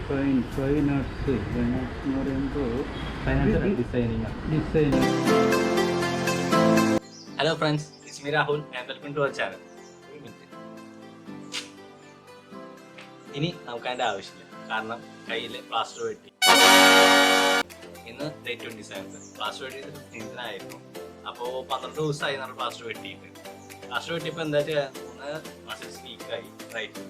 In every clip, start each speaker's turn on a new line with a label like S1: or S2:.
S1: ഫൈനട്സ് എന്ന് പറയുമ്പോൾ designing.
S2: Hello friends, it's me Rahul and welcome to our channel. ഇനി നമുക്ക് അതിൻ്റെ ആവശ്യമില്ല, കാരണം കയ്യിൽ പ്ലാസ്റ്റർ വെട്ടി. ഇന്ന് ഡേറ്റ് 27. പ്ലാസ്റ്റർ വെട്ടിയത് 15-നായിരുന്നു. അപ്പോൾ 12 ദിവസമായി നമ്മൾ പ്ലാസ്റ്റർ വെട്ടിയിട്ട്. പ്ലാസ്റ്റർ വെട്ടിയപ്പോൾ എന്താ വെച്ചാൽ 3 മസിൽസ് വീക്കായി, റൈറ്റ്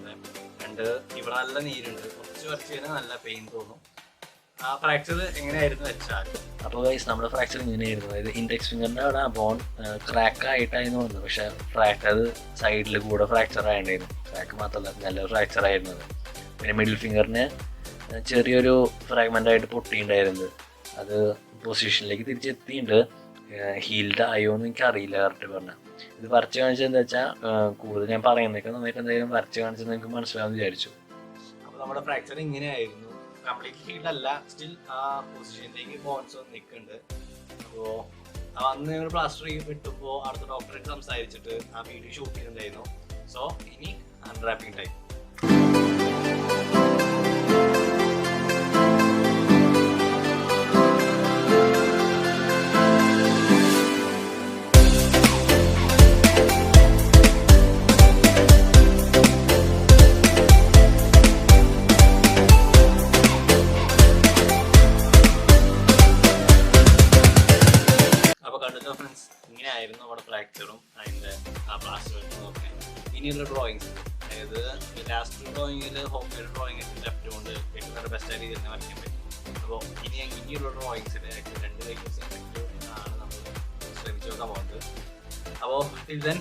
S2: 2 ഇവിടെ നല്ല നീരുണ്ട്. കുറച്ച് കഴിഞ്ഞാൽ നല്ല പെയിൻ തോന്നും. ആ ഫ്രാക്ചർ എങ്ങനെയായിരുന്നു വെച്ചാൽ,
S3: അപ്പോൾ ഗൈസ് നമ്മുടെ ഫ്രാക്ചർ ഇങ്ങനെയായിരുന്നു. അതായത് ഇൻഡെക്സ് ഫിംഗറിൻ്റെ അവിടെ ബോൺ ക്രാക്ക് ആയിട്ടായിരുന്നു വന്നത്. പക്ഷെ അത് സൈഡിൽ കൂടെ ഫ്രാക്ചർ ആയിട്ടുണ്ടായിരുന്നു. ക്രാക്ക് മാത്രമല്ല, നല്ല ഫ്രാക്ചർ ആയിരുന്നത്. പിന്നെ മിഡിൽ ഫിംഗറിന് ചെറിയൊരു ഫ്രാഗ്മെൻ്റ് ആയിട്ട് പൊട്ടിയിട്ടുണ്ടായിരുന്നത്. അത് പൊസിഷനിലേക്ക് തിരിച്ചെത്തിയിട്ടുണ്ട്. ഹീൽഡ് ആയോ എന്ന് എനിക്ക് അറിയില്ല കറക്റ്റ് പറഞ്ഞാൽ. ഇത് വരച്ച് കാണിച്ചത് എന്താ വെച്ചാൽ, കൂടുതൽ ഞാൻ പറയുന്നതൊക്കെ നന്നായിട്ട് എന്തെങ്കിലും വരച്ച് കാണിച്ചത് നിങ്ങൾക്ക് മനസ്സിലാവുമെന്ന് വിചാരിച്ചു.
S2: അപ്പോൾ നമ്മുടെ ഫ്രാക്ചർ ഇങ്ങനെയായിരുന്നു. കംപ്ലീറ്റ് ഹീൽഡ് അല്ല, സ്റ്റിൽ ആ പൊസിഷനിലേക്ക് ബോൺസ് വന്ന് നിൽക്കുന്നുണ്ട്. അപ്പോൾ അന്ന് ഞങ്ങൾ പ്ലാസ്റ്റർ വിട്ടുമ്പോൾ അടുത്ത ഡോക്ടറായിട്ട് സംസാരിച്ചിട്ട് ആ വീഡിയോ ഷൂട്ട് ചെയ്തിട്ടുണ്ടായിരുന്നു. സോ ഇനി അൺറാപ്പിംഗ് ടൈം. ഫ്രണ്ട്സ്, ഇങ്ങനെയായിരുന്നു നമ്മുടെ ഫ്രാക്ചറും അതിൻ്റെ ആ പ്ലാസ്റ്റർ ഒക്കെ. ഇനിയുള്ള ഡ്രോയിങ്സ്, അതായത് ലാസ്റ്റ് ഡ്രോയിങ്ങിൽ ഹോം മെയ്ഡ് ഡ്രോയിങ് ലെഫ്റ്റ് കൊണ്ട് ഏറ്റവും നല്ല ബെസ്റ്റ് രീതിയിൽ തന്നെ വരയ്ക്കാൻ പറ്റും. അപ്പോൾ ഇനിയുള്ള ഡ്രോയിങ്സിൽ 2 വേരിയൻസ് ആണ് നമ്മൾ ശ്രമിച്ചു നോക്കാൻ പോകുന്നത്. അപ്പോൾ ടിൽ ദെൻ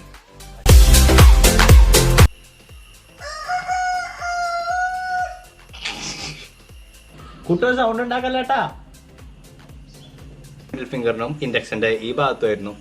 S2: കുട്ടികൾ സൗണ്ട് ഉണ്ടാക്കല്ലേട്ടാ. മിഡിൽ ഫിംഗറിനും ഇൻഡെക്സിൻ്റെ ഈ ഭാഗത്തുമായിരുന്നു